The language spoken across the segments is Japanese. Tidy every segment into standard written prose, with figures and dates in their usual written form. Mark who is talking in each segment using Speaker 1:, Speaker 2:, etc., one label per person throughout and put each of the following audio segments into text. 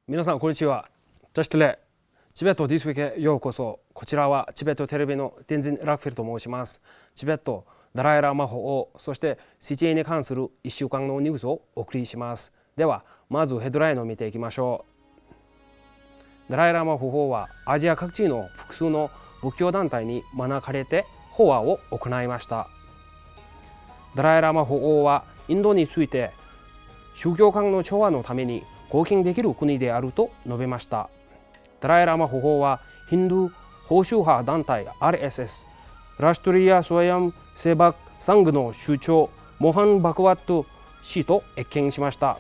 Speaker 1: 皆さんこんにちは。ジャストレチベットディスウィークへようこそ。こちらはチベットテレビのテンジン・ラクフェルと申します。チベットダライラマ法王、そして CJ に関する1週間のニュースをお送りします。ではまずヘッドラインを見ていきましょう。ダライラマ法王はアジア各地の複数の仏教団体に招かれて法話を行いました。ダライラマ法王はインドについて宗教間の調和のために貢献できる国であると述べました。ダライラマ法王はヒンドゥー保守派団体 RSS ラシュトリア・ソヤム・セバク・サングの首長モハン・バクワット氏と謁見しました。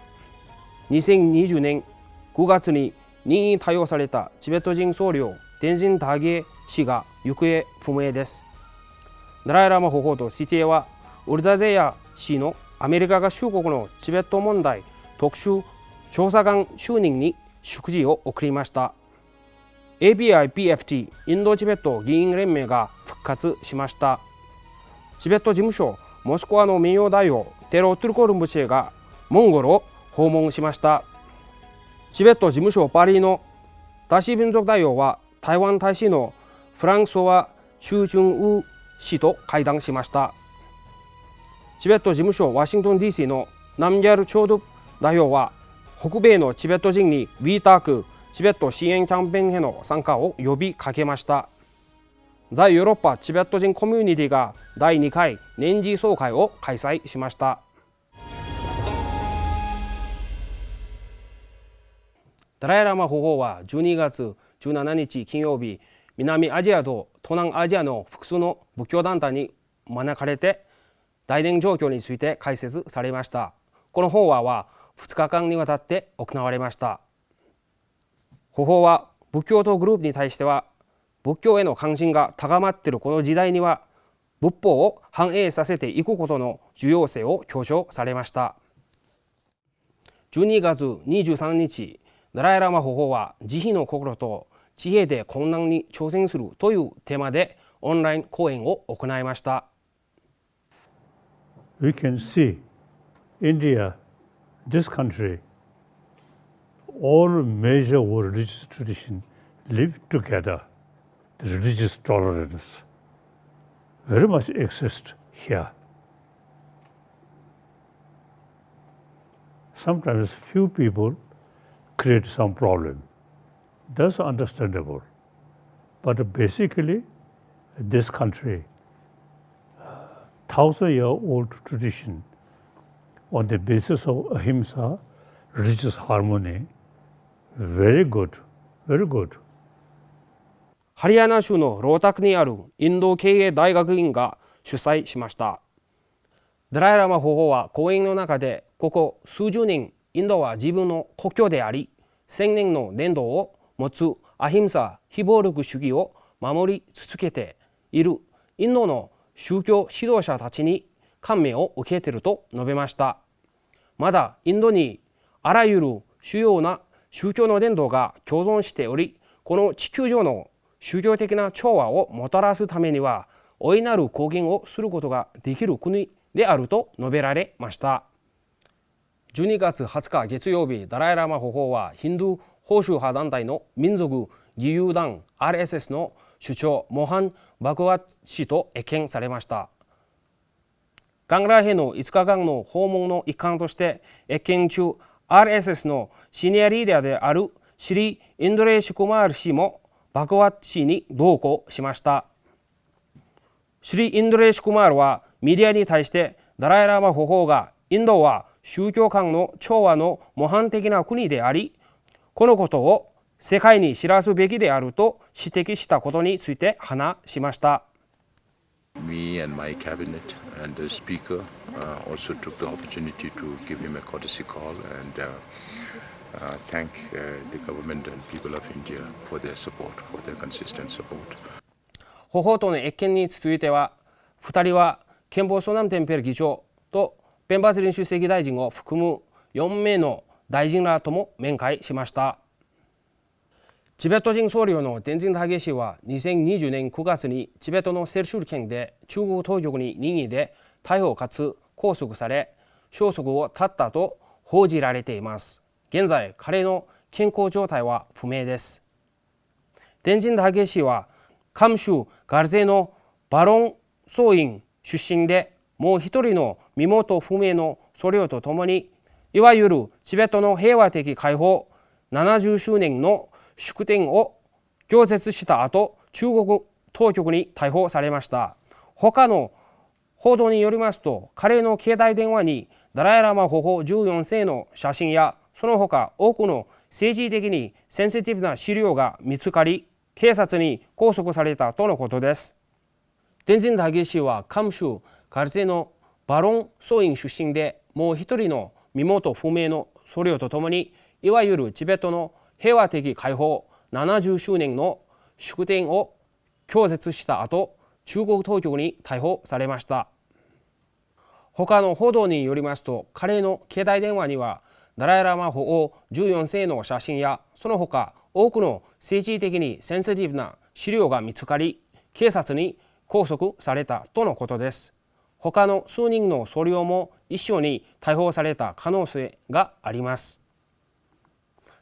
Speaker 1: 2020年9月に任意逮捕されたチベット人僧侶テンジン・タゲ氏が行方不明です。ダライラマ法王とシチェはウルザゼヤ氏のアメリカ合衆国のチベット問題特殊調査官就任に祝辞を送りました。API-PFT インドチベット議員連盟が復活しました。チベット事務所モスクワの名誉代表テロ・トゥルコルンブチェがモンゴルを訪問しました。チベット事務所パリのダシ民族代表は台湾大使のフランソワ・チュ・ジュンウ氏と会談しました。チベット事務所ワシントン DC のナムギャル・チョードゥ代表は北米のチベット人に WeTalk チベット支援キャンペーンへの参加を呼びかけました。在ヨーロッパチベット人コミュニティが第2回年次総会を開催しました。ダライラマ法王は12月17日金曜日、南アジアと東南アジアの複数の仏教団体に招かれて大伝状況について解説されました。この法話は2日間にわたって行われました。法王は仏教徒グループに対しては仏教への関心が高まっているこの時代には仏法を反映させていくことの重要性を強調されました。12月23日、ダライラマ法王は慈悲の心と知恵で困難に挑戦するというテーマでオンライン講演を行いました。
Speaker 2: We can see India, this country, all major religious traditions live together. The religious tolerance very much exists here. Sometimes few people create some problem. That's understandable. But basically, this country, 1,000-year-old tradition on the basis of ahimsa, religious harmony, very good, very good.
Speaker 1: ハリヤナ州のロータクにあるインド経営大学院が主催しました。ダライラマ法王は講演の中で、ここ数十年インドは自分の故郷であり、1000年の伝統を持つアヒムサ非暴力主義を守り続けているインドの宗教指導者たちに感銘を受けていると述べました。またインドにあらゆる主要な宗教の伝統が共存しており、この地球上の宗教的な調和をもたらすためには大いなる貢献をすることができる国であると述べられました。12月20日月曜日、ダライラマ法王はヒンドゥー保守派団体の民族義勇団 RSS の首長モハン・バクワット氏と謁見されました。ガングラへの5日間の訪問の一環として謁見中、RSS のシニアリーダーであるシリ・インドレーシュ・クマール氏もバクワット氏に同行しました。シリ・インドレーシュ・クマールはメディアに対してダライラマ法王がインドは宗教間の調和の模範的な国であり、このことを世界に知らすべきであると指摘したことについて話しました。
Speaker 3: Me and my cabinet and the speaker also took the opportunity to give him a courtesy call and thank the government and people of India for their support, for their consistent support.
Speaker 1: 法王との謁見については、2人は憲法ソナムテンペル議長とペンバーズリン主席大臣を含む4名の大臣らとも面会しました。チベット人僧侶のテンジン・タゲ氏は2020年9月にチベットのセルシュル県で中国当局に任意で逮捕かつ拘束され消息を絶ったと報じられています。現在彼の健康状態は不明です。天神武氏は甘州ガルゼのバロン総員出身で、もう一人の身元不明の僧侶とともに、いわゆるチベットの平和的解放70周年の祝典を拒絶した後、中国当局に逮捕されました。他の報道によりますと、彼の携帯電話にダライラマ法皇14世の写真や、その他多くの政治的にセンシティブな資料が見つかり、警察に拘束されたとのことです。天神武氏は甘州ガルゼのバロン総員出身で、もう一人の身元不明の僧侶とともに、いわゆるチベットの平和的解放70周年の祝典を拒絶した後、中国当局に逮捕されました。他の報道によりますと、彼の携帯電話にはダライラマ法皇14世の写真や、その他多くの政治的にセンシティブな資料が見つかり、警察に拘束されたとのことです。他の数人の僧侶も一緒に逮捕された可能性があります。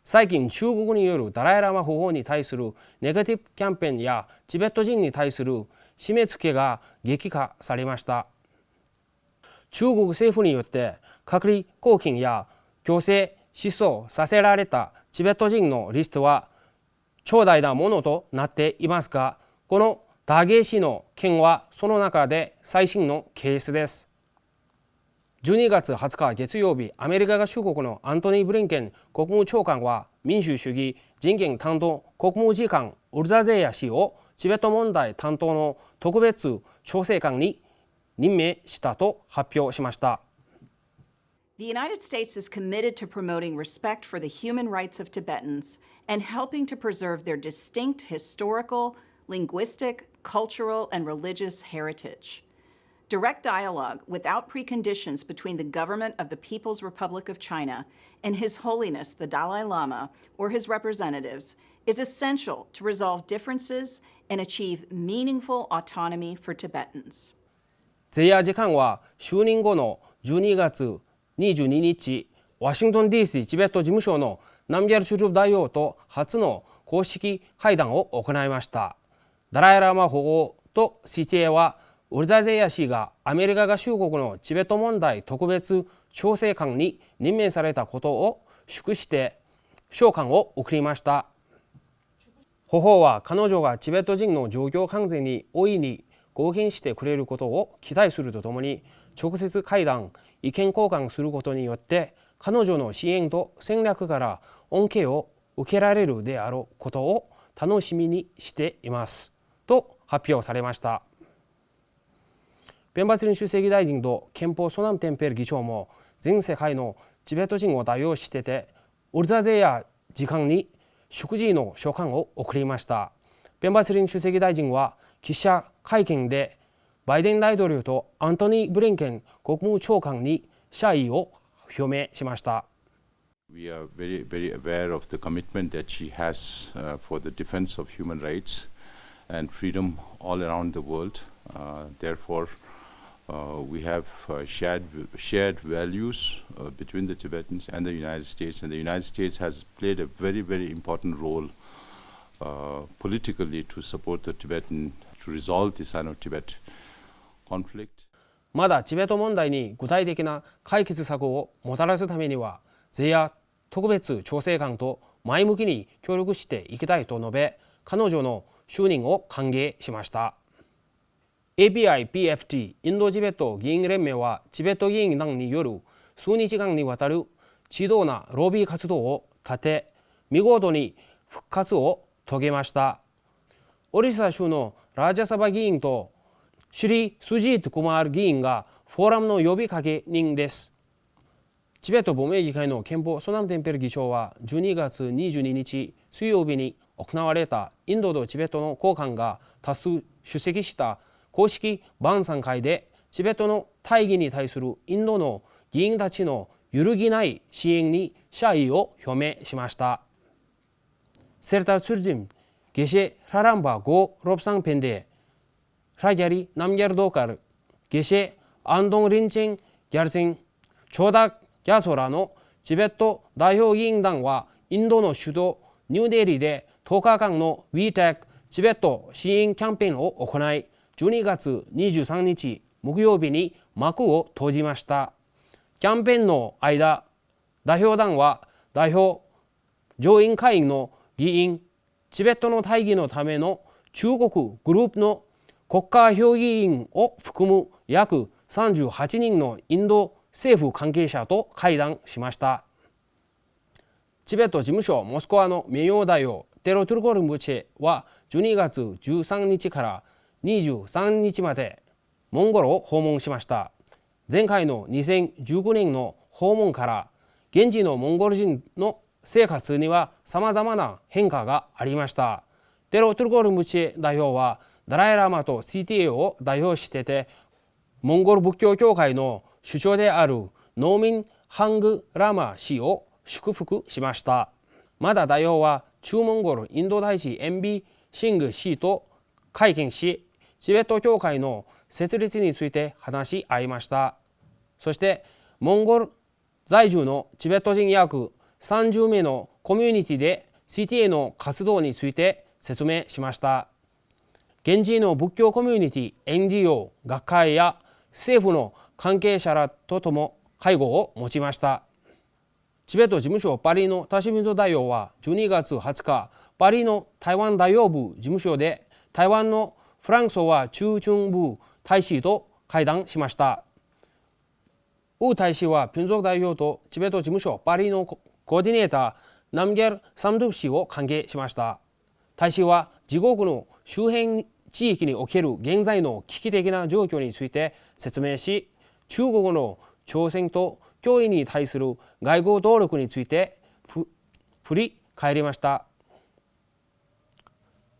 Speaker 1: 最近、中国によるダライラマ法皇に対するネガティブキャンペーンやチベット人に対する締め付けが激化されました。中国政府によって隔離拘禁や強制失踪させられたチベット人のリストは長大なものとなっていますが、このダゲ氏の件はその中で最新のケースです。12月20日月曜日、アメリカ合衆国のアントニー・ブリンケン国務長官は、民主主義人権担当国務次官ウルザゼーヤ氏をチベット問題担当の特別調整官に任命したと発表しました。
Speaker 4: The United States is committed to promoting respect for the human rights of Tibetans and helping to preserve their distinct historical, linguistic, cultural, and religious heritage. Direct dialogue without preconditions between the government of the People's Republic of China and His Holiness the Dalai Lama or his representatives is essential to resolve differences and achieve meaningful autonomy for Tibetans.
Speaker 1: ゼヤ次官は就任後の12月22日、ワシントン DC チベット事務所のナムギャル・シュル大王と初の公式会談を行いました。ダライラマ法皇とシチェは、ウルザゼヤ氏がアメリカ合衆国のチベット問題特別調整官に任命されたことを祝して賞冠を贈りました。法皇は彼女がチベット人の状況改善に大いに貢献してくれることを期待するとともに、直接会談、意見交換することによって彼女の支援と戦略から恩恵を受けられるであろうことを楽しみにしていますと発表されました。ペンバツリン主席大臣と憲法ソナムテンペル議長も全世界のチベット人を代表してて、ウルザゼヤ次官に祝辞の書簡を送りました。ペンバツリン主席大臣は記者会見で、バイデン大統領とアントニー・ブリンケン国務長官に謝意を表明しました。
Speaker 3: We are very, very aware of the commitment that she has for the defense of human rights and freedom all around the world. Therefore, we have shared values between the Tibetans and the United States, and the United States has played a very, very important role politically to support the Tibetan, to resolve the Sino-Tibet conflict.
Speaker 1: まだチベット問題に具体的な解決策をもたらすためには、ゼヤ特別調整官と前向きに協力していきたいと述べ、彼女の就任を歓迎しました。API-PFT インドチベット議員連盟は、チベット議員団による数日間にわたる地道なロビー活動を立て、見事に復活を遂げました。オリサ州のラージャサバ議員とシュリ・スジート・クマール議員がフォーラムの呼びかけ人です。チベット亡命議会の憲法ソナムテンペル議長は12月22日水曜日に行われたインドとチベットの高官が多数出席した公式晩餐会で、チベットの大義に対するインドの議員たちの揺るぎない支援に謝意を表明しました。Serta Surdim Geshe Raramba Go Robsang Pende Rajari Namgyar Dokar Geshe Andong Rinchen Gyarsin Chodakギャソラのチベット代表議員団は、インドの首都ニューデリーで10日間の WeTech チベット支援キャンペーンを行い、12月23日木曜日に幕を閉じました。キャンペーンの間、代表団は代表上院会員の議員、チベットの大義のための中国グループの国家評議員を含む約38人のインド政府関係者と会談しました。チベット事務所モスクワの名誉代表テロトゥルコルムチェは12月13日から23日までモンゴルを訪問しました。前回の2019年の訪問から現地のモンゴル人の生活には様々な変化がありました。テロトゥルコルムチェ代表はダライラマと CTA を代表してて、モンゴル仏教協会の首長であるノーミン・ハングラマ氏を祝福しました。また代表は中モンゴルインド大使 MB シング氏と会見し、チベット協会の設立について話し合いました。そしてモンゴル在住のチベット人約30名のコミュニティで CTA の活動について説明しました。現地の仏教コミュニティ、NGO、学会や政府の関係者らととも会合を持ちました。チベット事務所パリのタシミンゾ代表は12月20日、パリの台湾代表部事務所で台湾のフランソワ駐中部大使と会談しました。ウ大使はピョンソク代表とチベット事務所パリのコーディネーターナムゲル・サムドゥ氏を歓迎しました。大使は自国の周辺地域における現在の危機的な状況について説明し、中国の挑戦と脅威に対する外交努力について振り返りました。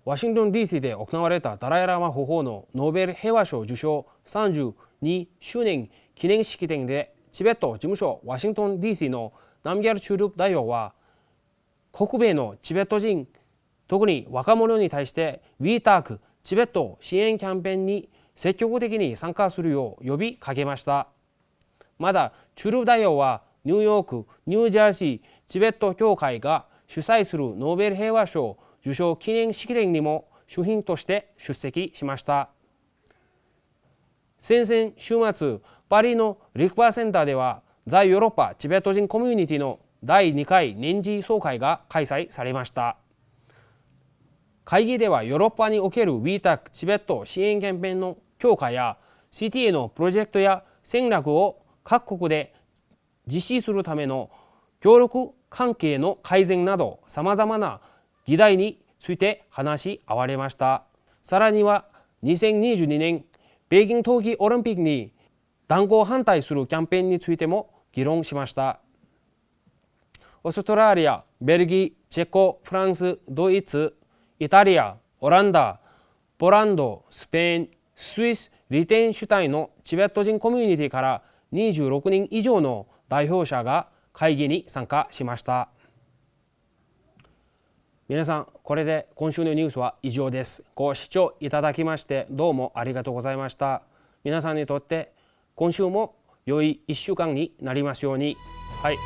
Speaker 1: ワシントン DC で行われたダライラマ法皇のノーベル平和賞受賞32周年記念式典で、チベット事務所ワシントン DC のナムギャル・チュルプ代表は、北米のチベット人、特に若者に対して WeTalk チベット支援キャンペーンに積極的に参加するよう呼びかけました。またチュルプ代表はニューヨーク、ニュージャージーチベット協会が主催するノーベル平和賞受賞記念式典にも主賓として出席しました。先々週末、パリのリクパーセンターでは在ヨーロッパチベット人コミュニティの第2回年次総会が開催されました。会議ではヨーロッパにおける WeTalk チベット支援キャンペーンの強化や CTA のプロジェクトや戦略を各国で実施するための協力関係の改善などさまざまな議題について話し合われました。さらには2022年北京冬季オリンピックに断固反対するキャンペーンについても議論しました。オーストラリア、ベルギー、チェコ、フランス、ドイツ、イタリア、オランダ、ポーランド、スペイン、スイス、リテンシュタインのチベット人コミュニティから26人以上の代表者が会議に参加しました。皆さん、これで今週のニュースは以上です。ご視聴いただきましてどうもありがとうございました。皆さんにとって今週も良い1週間になりますように。はい。